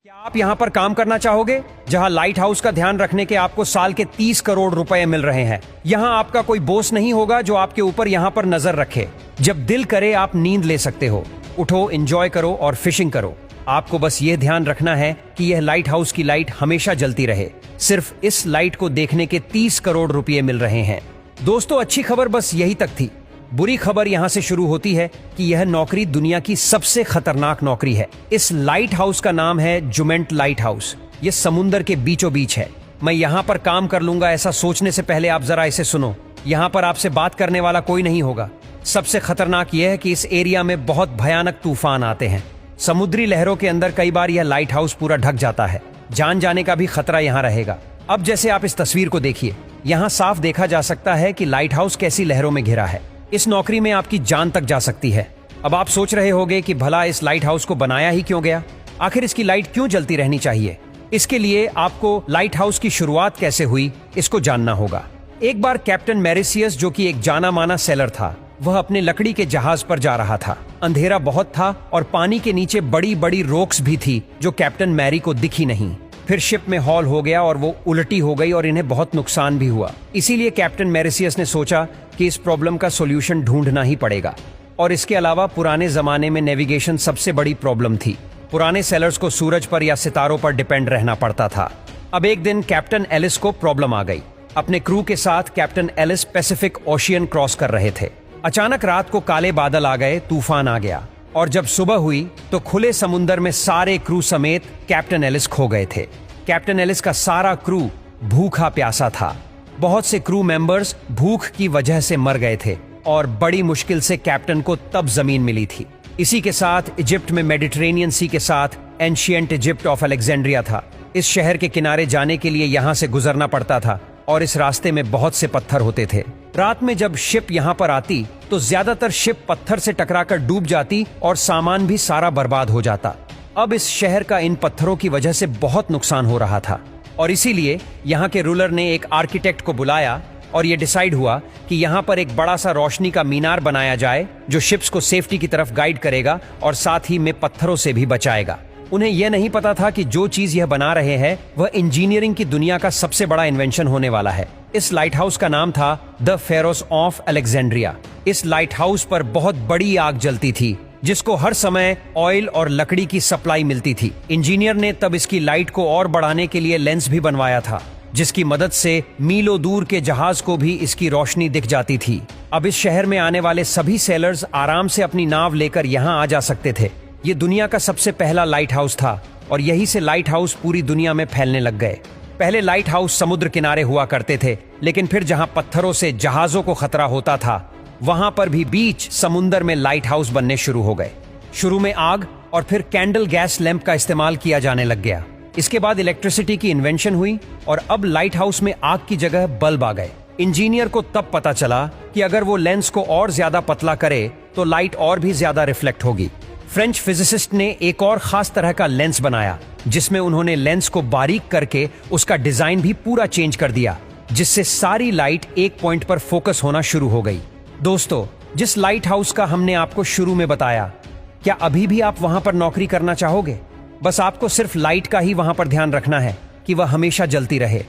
क्या आप यहाँ पर काम करना चाहोगे जहाँ लाइट हाउस का ध्यान रखने के आपको साल के 30 करोड़ रुपए मिल रहे हैं? यहाँ आपका कोई बॉस नहीं होगा जो आपके ऊपर यहाँ पर नजर रखे। जब दिल करे आप नींद ले सकते हो, उठो, एंजॉय करो और फिशिंग करो। आपको बस ये ध्यान रखना है कि यह लाइट हाउस की लाइट हमेशा जलती रहे। सिर्फ इस लाइट को देखने के 30 करोड़ रुपए मिल रहे हैं। दोस्तों, अच्छी खबर बस यही तक थी। बुरी खबर यहां से शुरू होती है कि यह नौकरी दुनिया की सबसे खतरनाक नौकरी है। इस लाइट हाउस का नाम है जुमेंट लाइट हाउस। यह समुंदर के बीचों बीच है। मैं यहां पर काम कर लूंगा ऐसा सोचने से पहले आप जरा इसे सुनो। यहां पर आपसे बात करने वाला कोई नहीं होगा। सबसे खतरनाक यह है कि इस एरिया में बहुत भयानक तूफान आते हैं। समुद्री लहरों के अंदर कई बार यह लाइट हाउस पूरा ढक जाता है। जान जाने का भी खतरा यहाँ रहेगा। अब जैसे आप इस तस्वीर को देखिए, यहाँ साफ देखा जा सकता है कि लाइट हाउस कैसी लहरों में घिरा है। इस नौकरी में आपकी जान तक जा सकती है। अब आप सोच रहे होंगे कि भला इस लाइट हाउस को बनाया ही क्यों गया? आखिर इसकी लाइट क्यों जलती रहनी चाहिए? इसके लिए आपको लाइट हाउस की शुरुआत कैसे हुई इसको जानना होगा। एक बार कैप्टन मैरिसियस, जो कि एक जाना माना सेलर था, वह अपने लकड़ी के जहाज पर जा रहा था। अंधेरा बहुत था और पानी के नीचे बड़ी बड़ी रोक्स भी थी जो कैप्टन मैरी को दिखी नहीं। फिर शिप में हॉल हो गया और वो उल्टी हो गई और इन्हें बहुत नुकसान भी हुआ। इसीलिए कैप्टन मैरिसियस ने सोचा कि इस प्रॉब्लम का सॉल्यूशन ढूंढना ही पड़ेगा। और इसके अलावा पुराने जमाने में नेविगेशन सबसे बड़ी प्रॉब्लम थी। पुराने सेलर्स को सूरज पर या सितारों पर डिपेंड रहना पड़ता था। अब एक दिन कैप्टन एलिस को प्रॉब्लम आ गई। अपने क्रू के साथ captain Ellis Pacific ocean cross कर रहे थे। अचानक रात को काले बादल आ गए, तूफान आ गया और जब सुबह हुई तो खुले समुंदर में सारे क्रू समेत कैप्टन एलिस खो गए थे। कैप्टन एलिस का सारा क्रू भूखा प्यासा था। बहुत से क्रू मेंबर्स भूख की वजह से मर गए थे और बड़ी मुश्किल से कैप्टन को तब जमीन मिली थी। इसी के साथ इजिप्ट में मेडिटेरेनियन सी के साथ एंशिएंट इजिप्ट ऑफ अलेक्जेंड्रिया था। इस शहर के किनारे जाने के लिए यहाँ से गुजरना पड़ता था और इस रास्ते में बहुत से पत्थर होते थे। रात में जब शिप यहाँ पर आती तो ज्यादातर शिप पत्थर से टकराकर डूब जाती और सामान भी सारा बर्बाद हो जाता। अब इस शहर का इन पत्थरों की वजह से बहुत नुकसान हो रहा था और इसीलिए यहाँ के रूलर ने एक आर्किटेक्ट को बुलाया और ये डिसाइड हुआ कि यहाँ पर एक बड़ा सा रोशनी का मीनार बनाया जाए जो शिप्स को सेफ्टी की तरफ गाइड करेगा और साथ ही में पत्थरों से भी बचाएगा। उन्हें यह नहीं पता था कि जो चीज यह बना रहे हैं वह इंजीनियरिंग की दुनिया का सबसे बड़ा इन्वेंशन होने वाला है। इस लाइट हाउस का नाम था द फेरोस ऑफ अलेक्जेंड्रिया। इस लाइट हाउस पर बहुत बड़ी आग जलती थी जिसको हर समय ऑयल और लकड़ी की सप्लाई मिलती थी। इंजीनियर ने तब इसकी लाइट को और बढ़ाने के लिए लेंस भी बनवाया था जिसकी मदद से मीलों दूर के जहाज को भी इसकी रोशनी दिख जाती थी। अब इस शहर में आने वाले सभी सेलर्स आराम से अपनी नाव लेकर यहाँ आ जा सकते थे। ये दुनिया का सबसे पहला लाइट हाउस था और यहीं से लाइट हाउस पूरी दुनिया में फैलने लग गए। पहले लाइट हाउस समुद्र किनारे हुआ करते थे, लेकिन फिर जहां पत्थरों से जहाजों को खतरा होता था वहां पर भी बीच समुद्र में लाइट हाउस बनने शुरू हो गए। शुरू में आग और फिर कैंडल गैस लैंप का इस्तेमाल किया जाने लग गया। इसके बाद इलेक्ट्रिसिटी की इन्वेंशन हुई और अब लाइट हाउस में आग की जगह बल्ब आ गए। इंजीनियर को तब पता चला कि अगर वो लेंस को और ज्यादा पतला करे तो लाइट और भी ज्यादा रिफ्लेक्ट होगी। फ्रेंच फिजिसिस्ट ने एक और खास तरह का लेंस बनाया जिसमें उन्होंने लेंस को बारीक करके उसका डिजाइन भी पूरा चेंज कर दिया, जिससे सारी लाइट एक पॉइंट पर फोकस होना शुरू हो गई। दोस्तों, जिस लाइट हाउस का हमने आपको शुरू में बताया, क्या अभी भी आप वहां पर नौकरी करना चाहोगे? बस आपको सिर्फ लाइट का ही वहां पर ध्यान रखना है कि वह हमेशा जलती रहे।